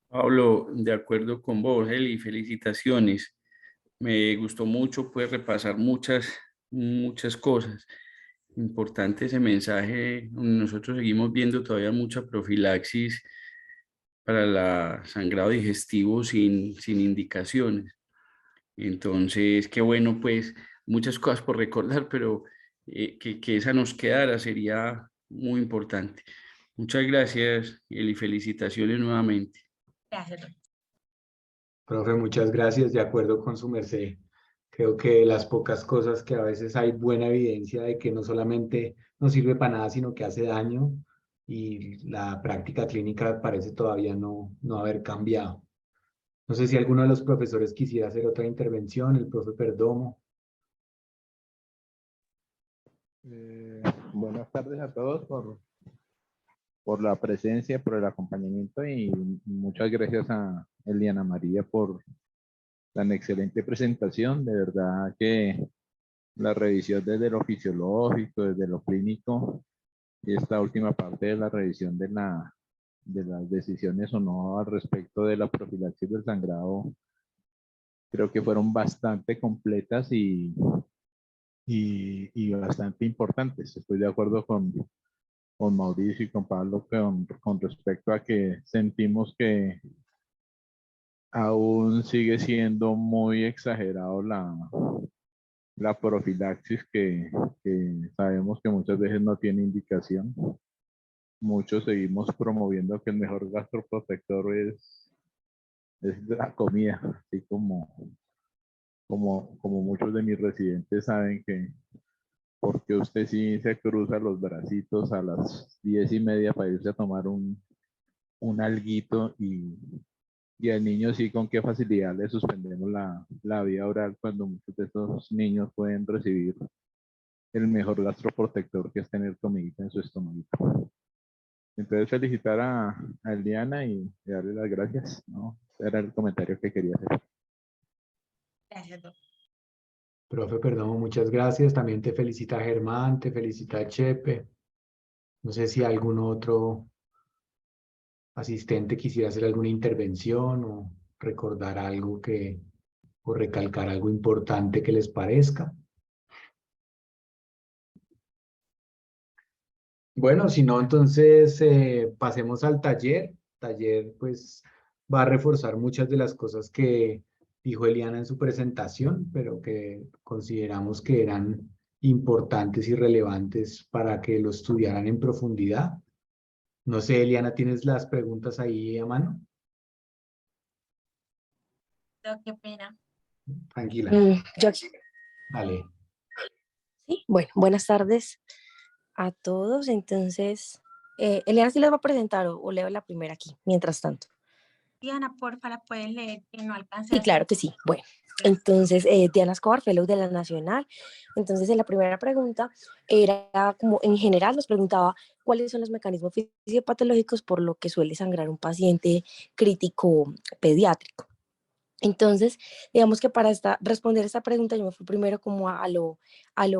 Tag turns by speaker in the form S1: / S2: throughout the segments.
S1: Pablo, de acuerdo con vos, Eli, felicitaciones. Me gustó mucho, puedes repasar muchas cosas. Importante ese mensaje. Nosotros seguimos viendo todavía mucha profilaxis para el sangrado digestivo sin indicaciones. Entonces, qué bueno, pues, muchas cosas por recordar, pero que esa nos quedara sería muy importante. Muchas gracias, Eli, felicitaciones nuevamente.
S2: Gracias, doctor.
S3: Profe, muchas gracias. De acuerdo con su merced. Creo que las pocas cosas que a veces hay buena evidencia de que no solamente no sirve para nada, sino que hace daño y la práctica clínica parece todavía no haber cambiado. No sé si alguno de los profesores quisiera hacer otra intervención, el profe Perdomo.
S4: Buenas tardes a todos por la presencia, por el acompañamiento y muchas gracias a Eliana María por tan excelente presentación. De verdad que la revisión desde lo fisiológico, desde lo clínico y esta última parte de la revisión de las decisiones o no al respecto de la profilaxis del sangrado, creo que fueron bastante completas y bastante importantes. Estoy de acuerdo con Mauricio y con Pablo con respecto a que sentimos que aún sigue siendo muy exagerado la profilaxis que sabemos que muchas veces no tiene indicación. Muchos seguimos promoviendo que el mejor gastroprotector es la comida, así como muchos de mis residentes saben que porque usted sí se cruza los bracitos a las 10:30 para irse a tomar un alguito y al niño sí con qué facilidad le suspendemos la vía oral cuando muchos de esos niños pueden recibir el mejor gastroprotector que es tener comidita en su estómago. Entonces felicitar a Eliana y darle las gracias, ¿no? Ese era el comentario que quería hacer.
S2: Gracias, doctor.
S3: Profe Perdomo, muchas gracias. También te felicita Germán, te felicita Chepe. No sé si algún otro asistente quisiera hacer alguna intervención o recordar algo o recalcar algo importante que les parezca. Bueno, si no, entonces pasemos al taller. Taller, pues, va a reforzar muchas de las cosas que dijo Eliana en su presentación, pero que consideramos que eran importantes y relevantes para que lo estudiaran en profundidad. No sé, Eliana, ¿tienes las preguntas ahí a mano?
S2: Qué pena.
S3: Tranquila,
S5: Yo aquí.
S3: dale.
S5: Sí, bueno, buenas tardes a todos. Entonces, Eliana sí les va a presentar o leo la primera aquí, mientras tanto.
S2: Diana, porfa, la puedes leer, que no alcancé
S5: Sí,
S2: a
S5: claro
S2: hacer.
S5: que sí. Bueno, entonces, Diana Escobar, fellow de la Nacional. Entonces, en la primera pregunta era como en general nos preguntaba cuáles son los mecanismos fisiopatológicos por lo que suele sangrar un paciente crítico pediátrico. Entonces, digamos que para responder esta pregunta yo me fui primero como a lo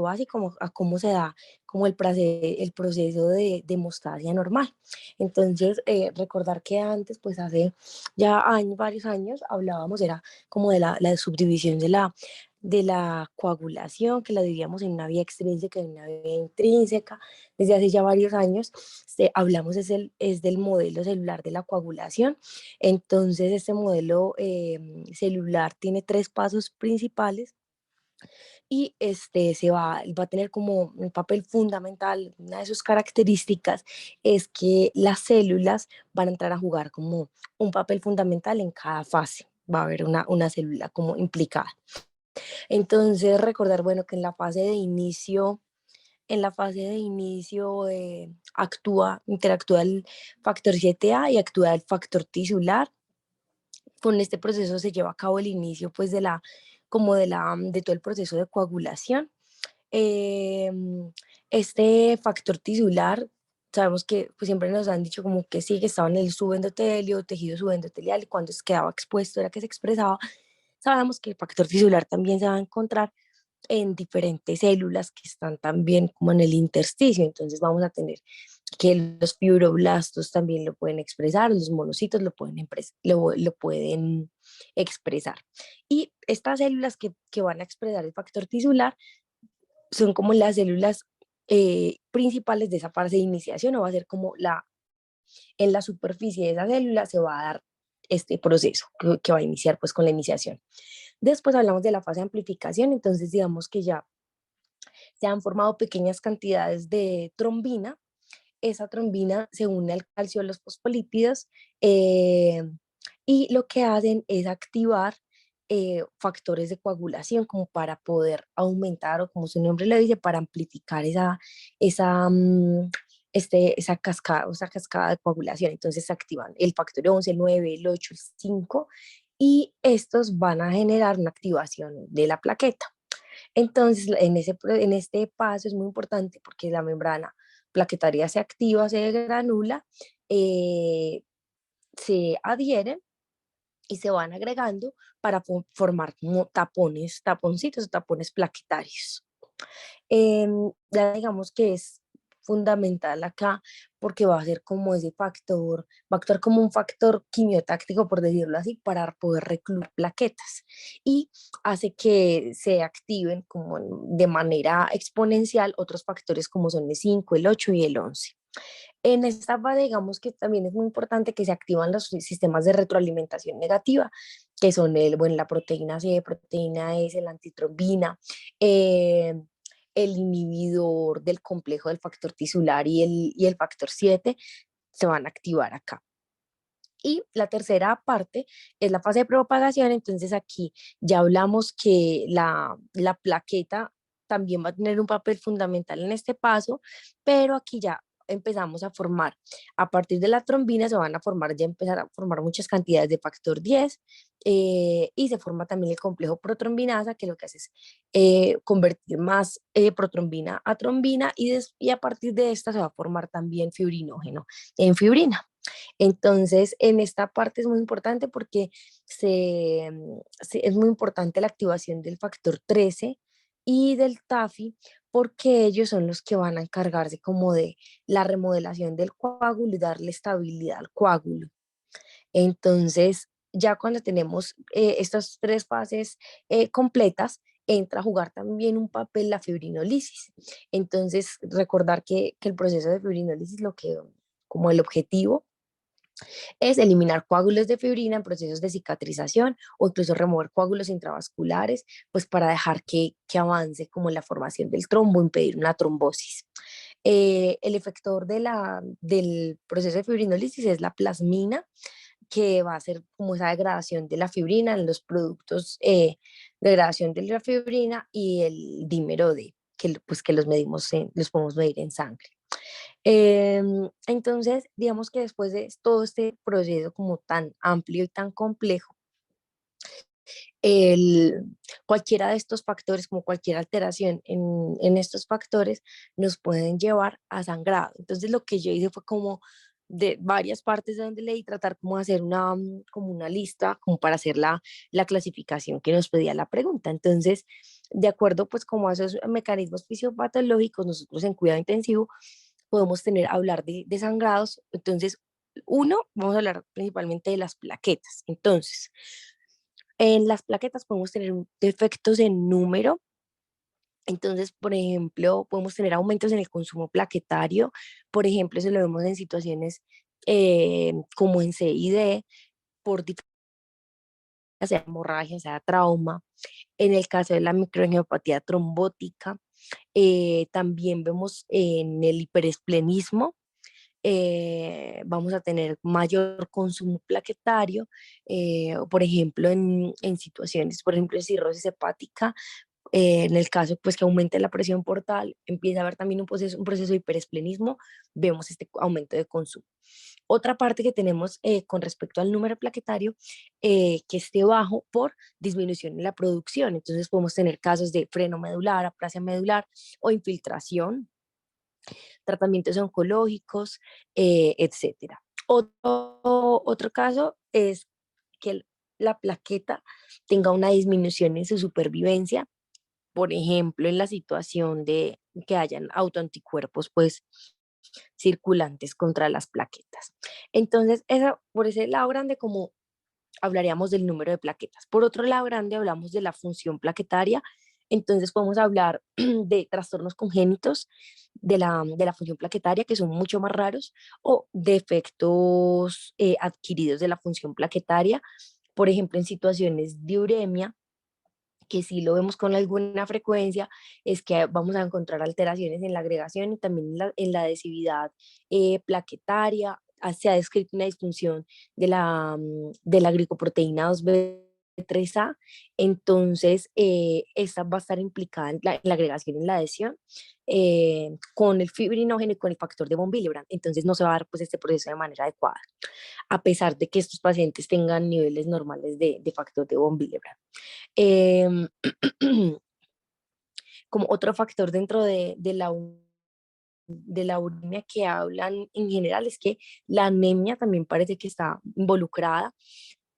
S5: básico, como a cómo se da como el proceso de hemostasia normal. Entonces, recordar que antes, pues hace ya varios años, hablábamos, era como de la subdivisión de la coagulación, que la dividíamos en una vía extrínseca y una vía intrínseca. Desde hace ya varios años hablamos es del modelo celular de la coagulación. Entonces, este modelo celular tiene tres pasos principales y va a tener como un papel fundamental. Una de sus características es que las células van a entrar a jugar como un papel fundamental en cada fase. Va a haber una célula como implicada. Entonces, recordar, bueno, que en la fase de inicio interactúa el factor 7A y actúa el factor tisular. Con este proceso se lleva a cabo el inicio pues de todo el proceso de coagulación. Eh, este factor tisular, sabemos que pues, siempre nos han dicho como que sí, que estaba en el subendotelio, tejido subendotelial, y cuando se quedaba expuesto era que se expresaba. Sabemos que el factor tisular también se va a encontrar en diferentes células que están también como en el intersticio. Entonces vamos a tener que los fibroblastos también lo pueden expresar, los monocitos lo pueden expresar. Y estas células que van a expresar el factor tisular son como las células principales de esa fase de iniciación, o va a ser como en la superficie de esa célula se va a dar este proceso que va a iniciar pues con la iniciación. Después hablamos de la fase de amplificación, entonces digamos que ya se han formado pequeñas cantidades de trombina. Esa trombina se une al calcio de los fosfolípidos y lo que hacen es activar factores de coagulación como para poder aumentar, o como su nombre le dice, para amplificar esa, mm, esa cascada de coagulación. Entonces se activan el factor 11, el 9, el 8, el 5 y estos van a generar una activación de la plaqueta. Entonces, en este paso es muy importante porque la membrana plaquetaria se activa, se granula, se adhieren y se van agregando para formar como taponcitos o tapones plaquetarios. Ya digamos que es fundamental acá porque va a ser como ese factor, va a actuar como un factor quimiotáctico, por decirlo así, para poder recluir plaquetas y hace que se activen como de manera exponencial otros factores como son el 5, el 8 y el 11. En esta etapa, digamos que también es muy importante que se activan los sistemas de retroalimentación negativa, que son la proteína C, proteína S, la antitrombina, el inhibidor del complejo del factor tisular y el factor 7 se van a activar acá. Y la tercera parte es la fase de propagación, entonces aquí ya hablamos que la plaqueta también va a tener un papel fundamental en este paso, pero aquí ya empezamos a formar, a partir de la trombina se van a formar, ya empezar a formar muchas cantidades de factor 10 y se forma también el complejo protrombinasa que lo que hace es convertir más protrombina a trombina y a partir de esta se va a formar también fibrinógeno en fibrina. Entonces, en esta parte es muy importante porque es muy importante la activación del factor 13 y del TAFI porque ellos son los que van a encargarse como de la remodelación del coágulo y darle estabilidad al coágulo. Entonces, ya cuando tenemos estas tres fases completas, entra a jugar también un papel la fibrinolisis. Entonces, recordar que el proceso de fibrinolisis, como el objetivo, es eliminar coágulos de fibrina en procesos de cicatrización o incluso remover coágulos intravasculares, pues para dejar que avance como la formación del trombo, impedir una trombosis. El efector del proceso de fibrinolisis es la plasmina, que va a hacer como esa degradación de la fibrina en los productos, degradación de la fibrina y el dímero D, pues que los podemos medir en sangre. Entonces, digamos que después de todo este proceso como tan amplio y tan complejo, el, cualquiera de estos factores, como cualquier alteración en estos factores, nos pueden llevar a sangrado. Entonces, lo que yo hice fue como de varias partes de donde leí, tratar como de hacer como una lista, como para hacer la clasificación que nos pedía la pregunta. Entonces, de acuerdo pues como a esos mecanismos fisiopatológicos, nosotros en cuidado intensivo podemos hablar de sangrados. Entonces, vamos a hablar principalmente de las plaquetas. Entonces, en las plaquetas podemos tener defectos en número. Entonces, por ejemplo, podemos tener aumentos en el consumo plaquetario. Por ejemplo, eso lo vemos en situaciones como en CID, por sea hemorragia, sea trauma. En el caso de la microangiopatía trombótica, también vemos en el hiperesplenismo, vamos a tener mayor consumo plaquetario, por ejemplo, en situaciones, por ejemplo, de cirrosis hepática, en el caso pues que aumente la presión portal, empieza a haber también un proceso de hiperesplenismo, vemos este aumento de consumo. Otra parte que tenemos con respecto al número plaquetario, que esté bajo por disminución en la producción. Entonces podemos tener casos de freno medular, aplasia medular o infiltración, tratamientos oncológicos, etcétera. Otro caso es que la plaqueta tenga una disminución en su supervivencia, por ejemplo, en la situación de que hayan autoanticuerpos, pues circulantes contra las plaquetas. Entonces, por ese lado grande, como hablaríamos del número de plaquetas. Por otro lado grande, hablamos de la función plaquetaria. Entonces podemos hablar de trastornos congénitos de la función plaquetaria, que son mucho más raros, o defectos adquiridos de la función plaquetaria, por ejemplo, en situaciones de uremia, que sí lo vemos con alguna frecuencia, es que vamos a encontrar alteraciones en la agregación y también en la adhesividad plaquetaria. Se ha descrito una disfunción de la glicoproteína 2B3A, entonces esta va a estar implicada en la agregación y en la adhesión con el fibrinógeno y con el factor de von Willebrand, entonces no se va a dar pues este proceso de manera adecuada, a pesar de que estos pacientes tengan niveles normales de factor de von Willebrand. Em, como otro factor dentro de la uremia que hablan en general es que la anemia también parece que está involucrada.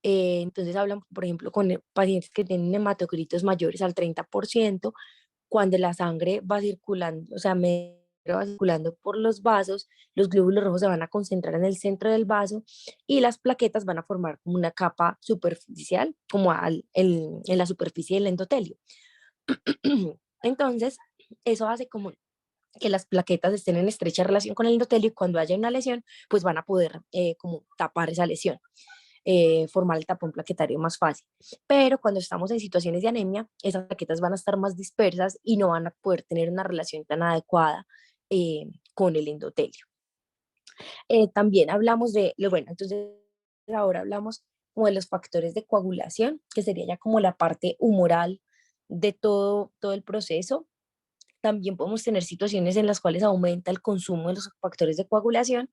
S5: Entonces hablan, por ejemplo, con pacientes que tienen hematocritos mayores al 30%, cuando la sangre va circulando, o sea, va circulando por los vasos, los glóbulos rojos se van a concentrar en el centro del vaso y las plaquetas van a formar como una capa superficial, como en la superficie del endotelio. Entonces, eso hace como que las plaquetas estén en estrecha relación con el endotelio y cuando haya una lesión, pues van a poder como tapar esa lesión, formar el tapón plaquetario más fácil. Pero cuando estamos en situaciones de anemia, esas plaquetas van a estar más dispersas y no van a poder tener una relación tan adecuada con el endotelio. También hablamos bueno, entonces ahora hablamos como de los factores de coagulación, que sería ya como la parte humoral de todo el proceso. También podemos tener situaciones en las cuales aumenta el consumo de los factores de coagulación.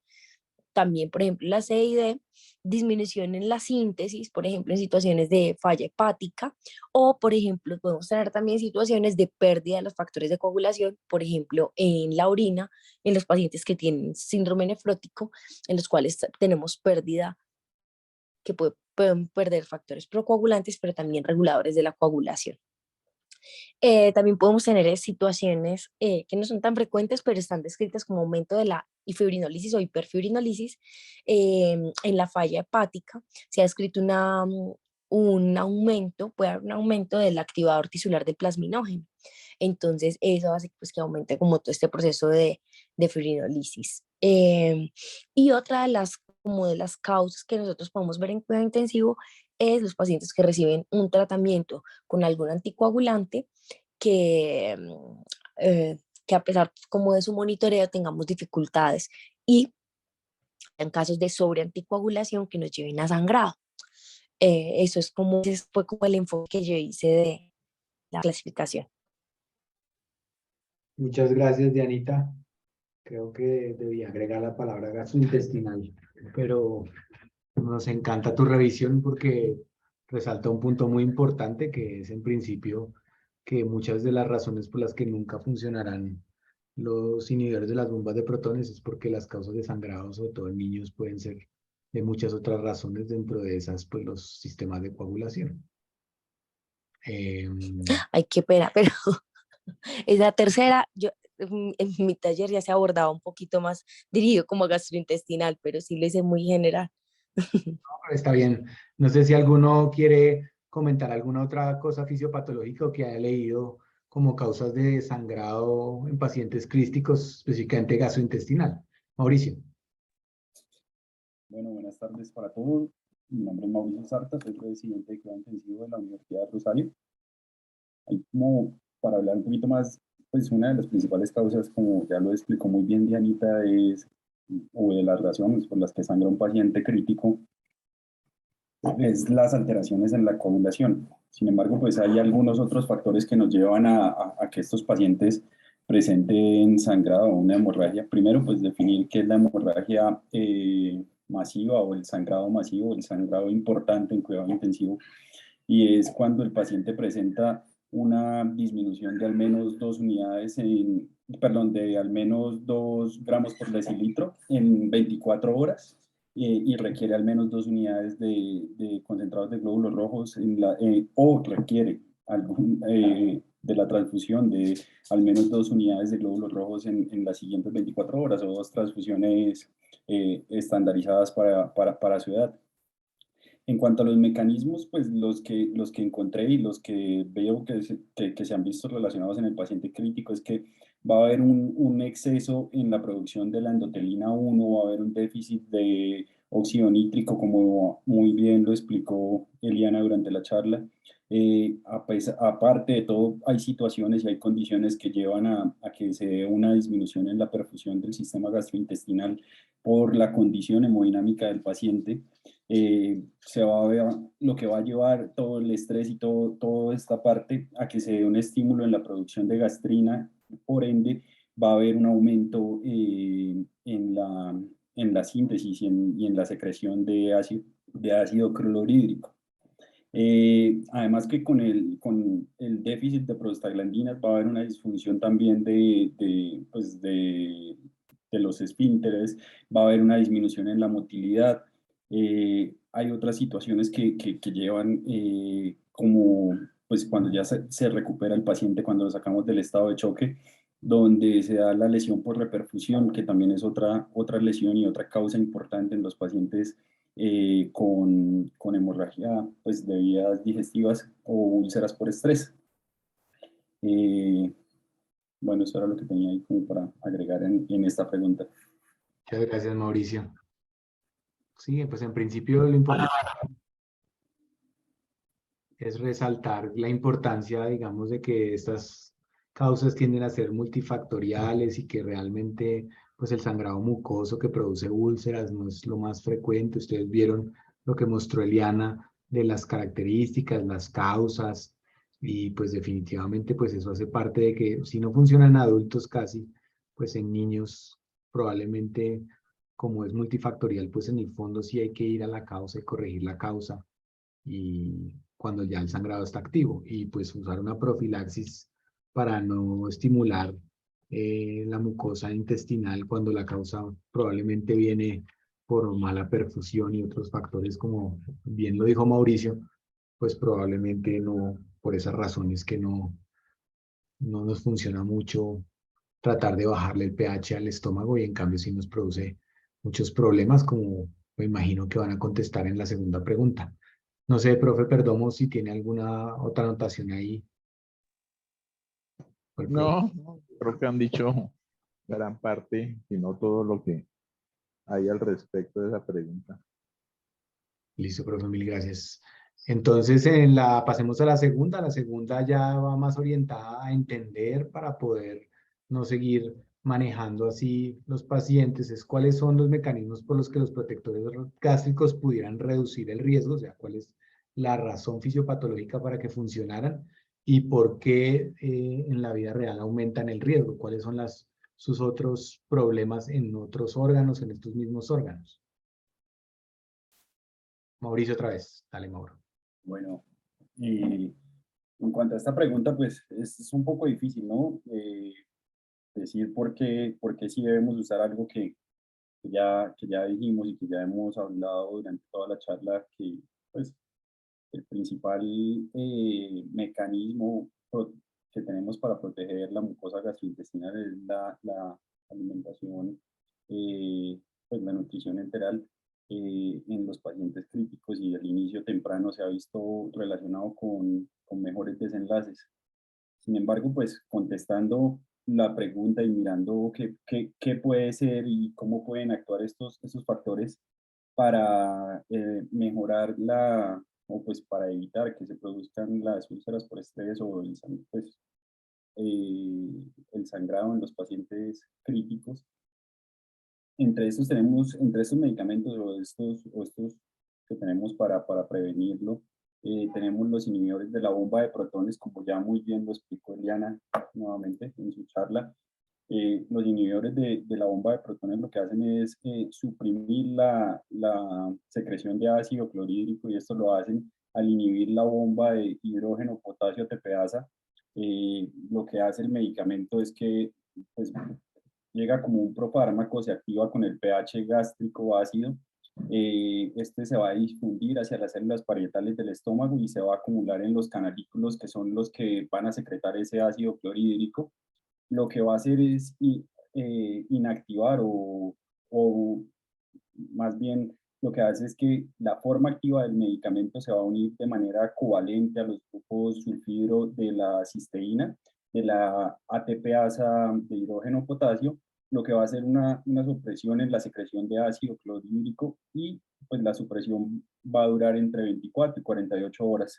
S5: También, por ejemplo, la CID, disminución en la síntesis, por ejemplo, en situaciones de falla hepática, o, por ejemplo, podemos tener también situaciones de pérdida de los factores de coagulación, por ejemplo, en la orina, en los pacientes que tienen síndrome nefrótico, en los cuales tenemos pérdida, que pueden perder factores procoagulantes, pero también reguladores de la coagulación. También podemos tener situaciones que no son tan frecuentes, pero están descritas como aumento de la fibrinólisis o hiperfibrinólisis en la falla hepática. Se ha descrito un aumento, puede haber un aumento del activador tisular del plasminógeno. Entonces, eso hace pues, que aumente como todo este proceso de fibrinólisis. Y otra de las causas que nosotros podemos ver en cuidado intensivo es los pacientes que reciben un tratamiento con algún anticoagulante que, que a pesar como de su monitoreo tengamos dificultades y en casos de sobreanticoagulación que nos lleven a sangrado. Ese fue como el enfoque que yo hice de la clasificación.
S3: Muchas gracias, Dianita. Creo que debía agregar la palabra gastrointestinal, pero nos encanta tu revisión porque resalta un punto muy importante que es en principio que muchas de las razones por las que nunca funcionarán los inhibidores de las bombas de protones es porque las causas de sangrado, sobre todo en niños, pueden ser de muchas otras razones, dentro de esas, pues los sistemas de coagulación.
S5: Ay, qué pena, pero esa tercera, en mi taller ya se abordaba un poquito más dirigido como gastrointestinal, pero sí lo hice muy general.
S3: Está bien. No sé si alguno quiere comentar alguna otra cosa fisiopatológica o que haya leído como causas de sangrado en pacientes crísticos, específicamente gastrointestinal. Mauricio.
S6: Bueno, buenas tardes para todos. Mi nombre es Mauricio Sarta, soy residente de cuidado intensivo de la Universidad de Rosario. Ahí como para hablar un poquito más, pues una de las principales causas, como ya lo explicó muy bien Dianita, o de las razones por las que sangra un paciente crítico, es las alteraciones en la coagulación. Sin embargo, pues hay algunos otros factores que nos llevan a que estos pacientes presenten sangrado o una hemorragia. Primero, pues definir qué es la hemorragia masiva o el sangrado masivo, el sangrado importante en cuidado intensivo. Y es cuando el paciente presenta una disminución de al menos 2 unidades de al menos 2 gramos por decilitro en 24 horas. Y requiere al menos 2 unidades de concentrados de glóbulos rojos o requiere de la transfusión de al menos 2 unidades de glóbulos rojos en las siguientes 24 horas o 2 transfusiones estandarizadas para su edad. En cuanto a los mecanismos, pues los que encontré y los que veo que se han visto relacionados en el paciente crítico es que va a haber un exceso en la producción de la endotelina 1, va a haber un déficit de óxido nítrico, como muy bien lo explicó Eliana durante la charla. Aparte de todo, hay situaciones y hay condiciones que llevan a que se dé una disminución en la perfusión del sistema gastrointestinal por la condición hemodinámica del paciente. Se va a ver lo que va a llevar todo el estrés y toda esta parte a que se dé un estímulo en la producción de gastrina, por ende va a haber un aumento en la síntesis y en la secreción de ácido clorhídrico. Además que con el déficit de prostaglandinas va a haber una disfunción también pues de los esfínteres, va a haber una disminución en la motilidad. Hay otras situaciones que llevan como pues cuando ya se recupera el paciente, cuando lo sacamos del estado de choque, donde se da la lesión por reperfusión, que también es otra lesión y otra causa importante en los pacientes con hemorragia pues, de vías digestivas o úlceras por estrés. Bueno, eso era lo que tenía ahí como para agregar en esta pregunta.
S3: Muchas gracias, Mauricio. Sí, pues en principio lo importante es resaltar la importancia, digamos, de que estas causas tienden a ser multifactoriales y que realmente pues el sangrado mucoso que produce úlceras no es lo más frecuente. Ustedes vieron lo que mostró Eliana de las características, las causas, y pues definitivamente pues eso hace parte de que si no funciona en adultos casi, pues en niños probablemente como es multifactorial, pues en el fondo sí hay que ir a la causa y corregir la causa y cuando ya el sangrado está activo y pues usar una profilaxis para no estimular la mucosa intestinal cuando la causa probablemente viene por mala perfusión y otros factores como bien lo dijo Mauricio, pues probablemente no, por esas razones que no nos funciona mucho tratar de bajarle el pH al estómago y en cambio sí nos produce muchos problemas como me imagino que van a contestar en la segunda pregunta. No sé, profe Perdomo, si tiene alguna otra anotación ahí.
S4: No, creo que han dicho gran parte, si no todo lo que hay al respecto de esa pregunta.
S3: Listo, profe, mil gracias. Entonces, pasemos a la segunda. La segunda ya va más orientada a entender para poder no seguir manejando así los pacientes. Es cuáles son los mecanismos por los que los protectores gástricos pudieran reducir el riesgo, o sea, cuál es la razón fisiopatológica para que funcionaran y por qué en la vida real aumentan el riesgo, cuáles son sus otros problemas en otros órganos, en estos mismos órganos. Mauricio otra vez. Dale, Mauro.
S6: Bueno, en cuanto a esta pregunta, pues es un poco difícil, ¿no? Decir por qué sí debemos usar algo que ya dijimos y que ya hemos hablado durante toda la charla, que pues el principal mecanismo que tenemos para proteger la mucosa gastrointestinal es la alimentación, pues la nutrición enteral en los pacientes críticos, y el inicio temprano se ha visto relacionado con mejores desenlaces. Sin embargo, pues contestando la pregunta y mirando qué puede ser y cómo pueden actuar estos factores para mejorar o pues para evitar que se produzcan las úlceras por estrés o el sangrado en los pacientes críticos. Entre estos medicamentos o estos que tenemos para prevenirlo, tenemos los inhibidores de la bomba de protones, como ya muy bien lo explicó Eliana nuevamente en su charla. Los inhibidores de la bomba de protones lo que hacen es suprimir la secreción de ácido clorhídrico, y esto lo hacen al inhibir la bomba de hidrógeno potasio tepeasa. Lo que hace el medicamento es que pues, llega como un profármaco, se activa con el pH gástrico ácido Este se va a difundir hacia las células parietales del estómago y se va a acumular en los canalículos, que son los que van a secretar ese ácido clorhídrico. Lo que va a hacer es inactivar o más bien lo que hace es que la forma activa del medicamento se va a unir de manera covalente a los grupos sulfhidro de la cisteína, de la ATPasa de hidrógeno potasio, lo que va a hacer una supresión en la secreción de ácido clorhídrico y pues la supresión va a durar entre 24 y 48 horas,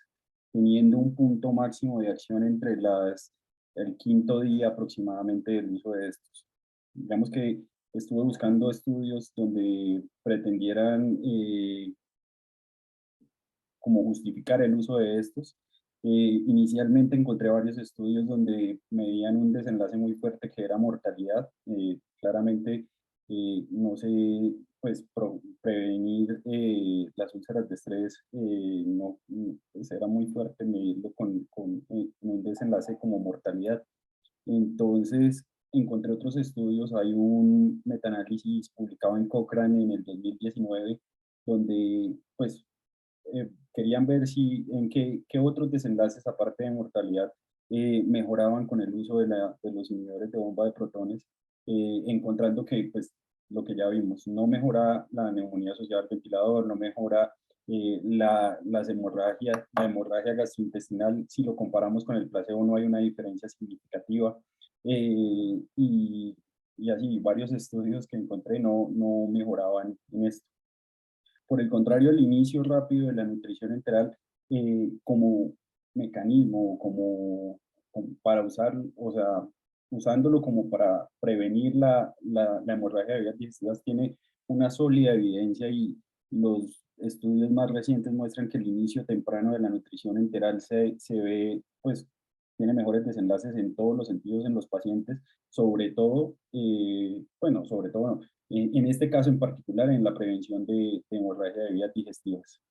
S6: teniendo un punto máximo de acción entre el quinto día aproximadamente del uso de estos. Digamos que estuve buscando estudios donde pretendieran como justificar el uso de estos. Inicialmente encontré varios estudios donde medían un desenlace muy fuerte que era mortalidad. Claramente no sé, pues prevenir las úlceras de estrés, no, pues era muy fuerte medirlo con un desenlace como mortalidad. Entonces, encontré otros estudios, hay un metaanálisis publicado en Cochrane en el 2019, donde pues querían ver si en qué otros desenlaces, aparte de mortalidad, mejoraban con el uso de los inhibidores de bomba de protones, encontrando que pues lo que ya vimos, no mejora la neumonía asociada al ventilador, no mejora la hemorragia gastrointestinal. Si lo comparamos con el placebo no hay una diferencia significativa. Y así varios estudios que encontré no mejoraban en esto. Por el contrario, el inicio rápido de la nutrición enteral como mecanismo, como para usar, o sea, usándolo como para prevenir la hemorragia de vías digestivas, tiene una sólida evidencia y los estudios más recientes muestran que el inicio temprano de la nutrición enteral se ve, pues, tiene mejores desenlaces en todos los sentidos en los pacientes, sobre todo, bueno, sobre todo no, en este caso en particular en la prevención de hemorragia de vías digestivas.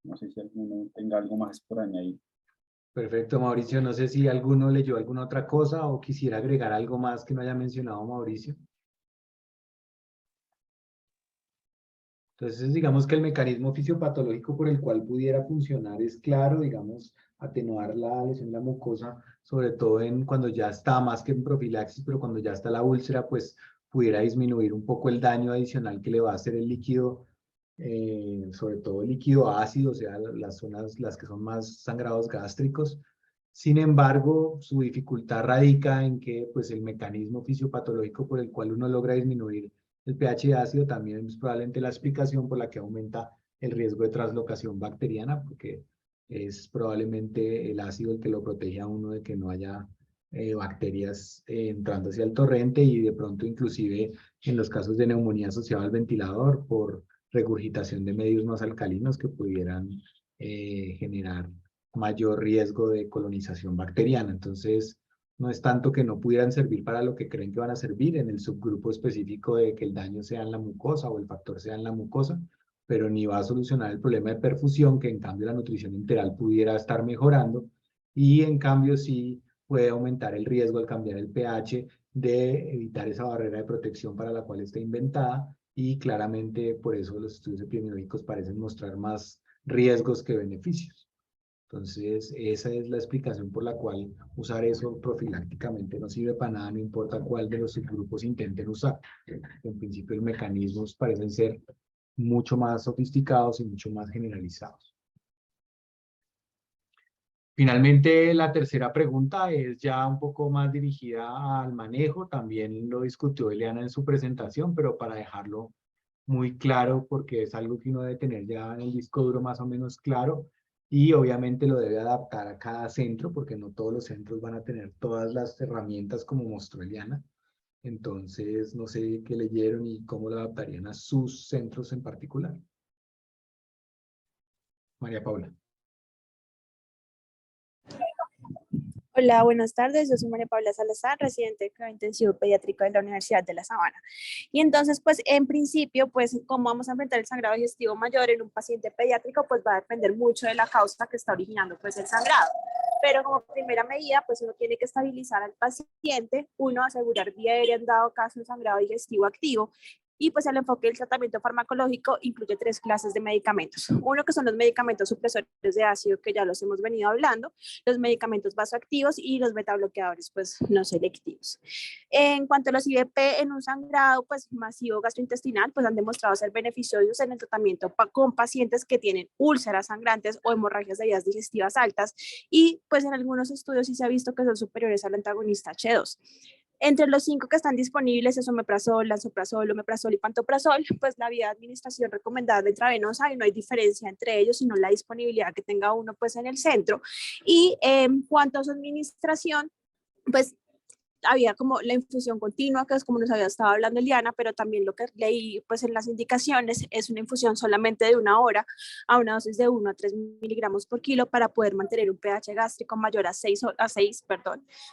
S6: No sé si alguno tenga algo más por añadir.
S3: Perfecto, Mauricio. No sé si alguno leyó alguna otra cosa o quisiera agregar algo más que no haya mencionado Mauricio. Entonces, digamos que el mecanismo fisiopatológico por el cual pudiera funcionar es claro, digamos, atenuar la lesión de la mucosa, sobre todo cuando ya está, más que en profilaxis, pero cuando ya está la úlcera, pues pudiera disminuir un poco el daño adicional que le va a hacer el líquido, sobre todo el líquido ácido, o sea, las zonas, las que son más sangrados gástricos. Sin embargo, su dificultad radica en que pues, el mecanismo fisiopatológico por el cual uno logra disminuir el pH ácido también es probablemente la explicación por la que aumenta el riesgo de translocación bacteriana, porque es probablemente el ácido el que lo protege a uno de que no haya bacterias entrando hacia el torrente y de pronto inclusive en los casos de neumonía asociada al ventilador por regurgitación de medios más alcalinos que pudieran generar mayor riesgo de colonización bacteriana. Entonces, no es tanto que no pudieran servir para lo que creen que van a servir en el subgrupo específico de que el daño sea en la mucosa o el factor sea en la mucosa, pero ni va a solucionar el problema de perfusión, que en cambio la nutrición enteral pudiera estar mejorando, y en cambio sí puede aumentar el riesgo al cambiar el pH de evitar esa barrera de protección para la cual está inventada, y claramente por eso los estudios epidemiológicos parecen mostrar más riesgos que beneficios. Entonces, esa es la explicación por la cual usar eso profilácticamente no sirve para nada, no importa cuál de los subgrupos intenten usar. En principio, los mecanismos parecen ser mucho más sofisticados y mucho más generalizados. Finalmente, la tercera pregunta es ya un poco más dirigida al manejo. También lo discutió Eliana en su presentación, pero para dejarlo muy claro, porque es algo que uno debe tener ya en el disco duro más o menos claro, y obviamente lo debe adaptar a cada centro, porque no todos los centros van a tener todas las herramientas como mostró Eliana. Entonces, no sé qué leyeron y cómo lo adaptarían a sus centros en particular. María Paula.
S7: Hola, buenas tardes. Yo soy María Paula Salazar, residente de cuidado intensivo pediátrico de la Universidad de La Sabana. Y entonces, pues, en principio, pues, cómo vamos a enfrentar el sangrado digestivo mayor en un paciente pediátrico, pues, va a depender mucho de la causa que está originando, pues, el sangrado. Pero como primera medida, pues, uno tiene que estabilizar al paciente, uno asegurar bien en dado caso un sangrado digestivo activo Y pues el enfoque del tratamiento farmacológico incluye 3 clases de medicamentos. Uno que son los medicamentos supresores de ácido, que ya los hemos venido hablando, los medicamentos vasoactivos y los betabloqueadores pues no selectivos. En cuanto a los IVP en un sangrado pues masivo gastrointestinal, pues han demostrado ser beneficiosos en el tratamiento con pacientes que tienen úlceras sangrantes o hemorragias de vías digestivas altas, y pues en algunos estudios sí se ha visto que son superiores al antagonista H2. Entre los 5 que están disponibles, esomeprazol, lansoprazol, omeprazol y pantoprazol, pues la vía de administración recomendada de intravenosa, y no hay diferencia entre ellos, sino la disponibilidad que tenga uno pues en el centro. Y en cuanto a su administración, pues había como la infusión continua, que es como nos había estado hablando Eliana, pero también lo que leí pues en las indicaciones es una infusión solamente de 1 hora a una dosis de 1 a 3 miligramos por kilo para poder mantener un pH gástrico mayor a 6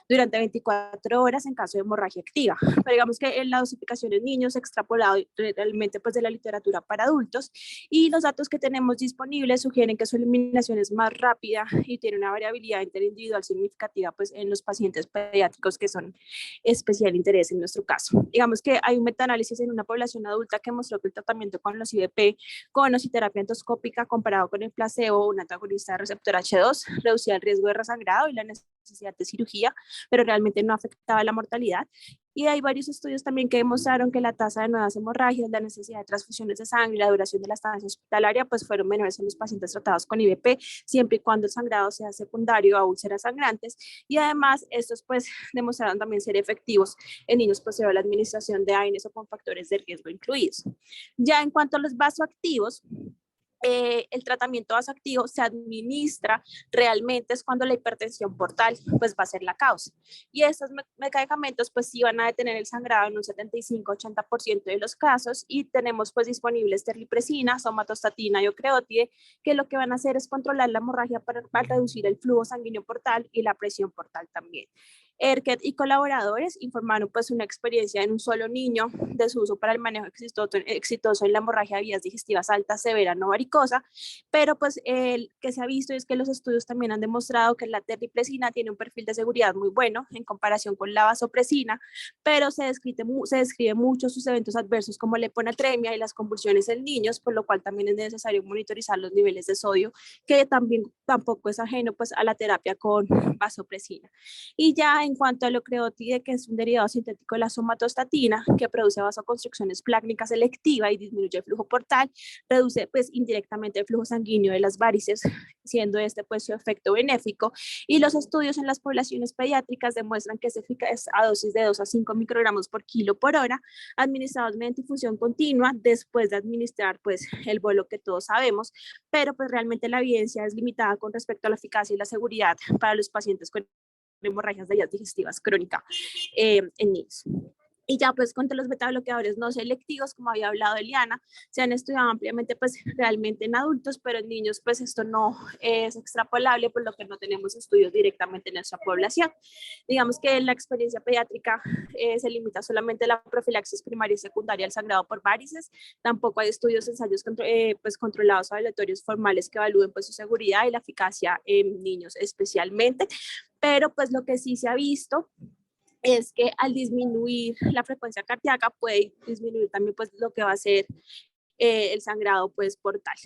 S7: durante 24 horas en caso de hemorragia activa. Pero digamos que en la dosificación en niños extrapolado realmente pues de la literatura para adultos, y los datos que tenemos disponibles sugieren que su eliminación es más rápida y tiene una variabilidad interindividual significativa pues en los pacientes pediátricos que son especial interés en nuestro caso. Digamos que hay un metaanálisis en una población adulta que mostró que el tratamiento con los IVP con ositerapia endoscópica comparado con el placebo, un antagonista de receptor H2, reducía el riesgo de resangrado y la necesidad de cirugía, pero realmente no afectaba la mortalidad. Y hay varios estudios también que demostraron que la tasa de nuevas hemorragias, la necesidad de transfusiones de sangre y la duración de la estancia hospitalaria pues fueron menores en los pacientes tratados con IVP, siempre y cuando el sangrado sea secundario a úlceras sangrantes. Y además estos pues demostraron también ser efectivos en niños posterior a la administración de AINES o con factores de riesgo incluidos. Ya en cuanto a los vasoactivos, el tratamiento vasoactivo se administra realmente es cuando la hipertensión portal pues va a ser la causa, y estos medicamentos pues sí van a detener el sangrado en un 75-80% de los casos, y tenemos pues disponibles terlipresina, somatostatina y ocreotide, que lo que van a hacer es controlar la hemorragia para reducir el flujo sanguíneo portal y la presión portal también. ERKET y colaboradores informaron pues una experiencia en un solo niño de su uso para el manejo exitoso en la hemorragia de vías digestivas altas severa no varicosa, pero pues el que se ha visto es que los estudios también han demostrado que la terlipresina tiene un perfil de seguridad muy bueno en comparación con la vasopresina, pero se describe mucho sus eventos adversos como la hiponatremia y las convulsiones en niños, por lo cual también es necesario monitorizar los niveles de sodio, que tampoco es ajeno pues a la terapia con vasopresina. Y ya en cuanto al ocreotide, que es un derivado sintético de la somatostatina, que produce vasoconstricciones plácnicas selectiva y disminuye el flujo portal, reduce pues indirectamente el flujo sanguíneo de las varices, siendo este pues su efecto benéfico. Y los estudios en las poblaciones pediátricas demuestran que es eficaz a dosis de 2 a 5 microgramos por kilo por hora, administrados mediante infusión continua después de administrar pues el bolo que todos sabemos, pero pues realmente la evidencia es limitada con respecto a la eficacia y la seguridad para los pacientes con hemorragias de vías digestivas crónicas en niños. Y ya pues contra los betabloqueadores no selectivos, como había hablado Eliana, se han estudiado ampliamente pues realmente en adultos, pero en niños pues esto no es extrapolable, por lo que no tenemos estudios directamente en nuestra población. Digamos que la experiencia pediátrica se limita solamente a la profilaxis primaria y secundaria al sangrado por varices. Tampoco hay estudios, ensayos pues controlados aleatorios formales que evalúen pues su seguridad y la eficacia en niños especialmente, pero pues lo que sí se ha visto es que al disminuir la frecuencia cardíaca puede disminuir también pues lo que va a ser el sangrado pues portal.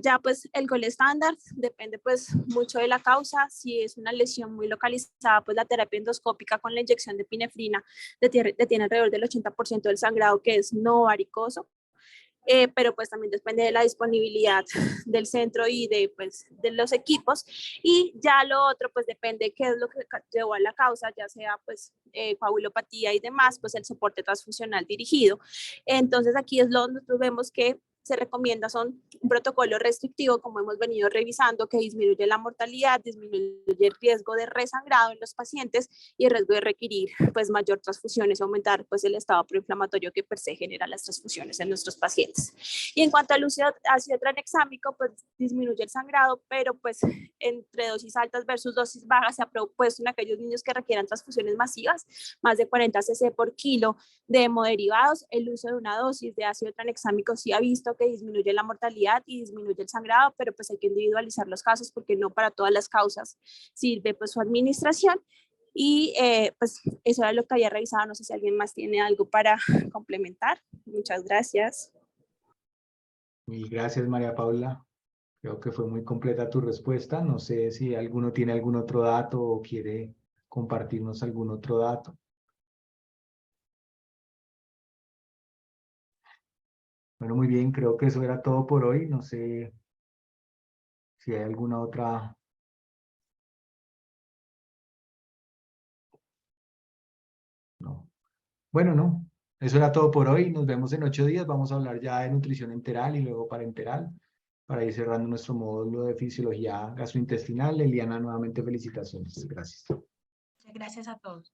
S7: Ya pues el gol estándar depende pues mucho de la causa. Si es una lesión muy localizada, pues la terapia endoscópica con la inyección de epinefrina detiene alrededor del 80% del sangrado que es no varicoso. Pero pues también depende de la disponibilidad del centro y pues, de los equipos. Y ya lo otro pues depende de qué es lo que llevó a la causa, ya sea pues coagulopatía y demás, pues el soporte transfusional dirigido. Entonces aquí es donde nosotros vemos que se recomienda son un protocolo restrictivo, como hemos venido revisando, que disminuye la mortalidad, disminuye el riesgo de resangrado en los pacientes y el riesgo de requerir pues mayor transfusiones, aumentar pues el estado proinflamatorio que per se genera las transfusiones en nuestros pacientes. Y en cuanto al ácido tranexámico, pues disminuye el sangrado, pero pues entre dosis altas versus dosis bajas se ha propuesto en aquellos niños que requieran transfusiones masivas, más de 40 cc por kilo de hemoderivados, el uso de una dosis de ácido tranexámico sí ha visto que disminuye la mortalidad y disminuye el sangrado, pero pues hay que individualizar los casos porque no para todas las causas sirve pues su administración. Y pues eso era lo que había revisado. No sé si alguien más tiene algo para complementar. Muchas gracias.
S3: Mil gracias, María Paula. Creo que fue muy completa tu respuesta. No sé si alguno tiene algún otro dato o quiere compartirnos algún otro dato. Bueno, muy bien, creo que eso era todo por hoy. No sé si hay alguna otra. No. Bueno, no. Eso era todo por hoy. Nos vemos en 8 días. Vamos a hablar ya de nutrición enteral y luego parenteral para ir cerrando nuestro módulo de fisiología gastrointestinal. Eliana, nuevamente felicitaciones. Gracias.
S2: Muchas gracias a todos.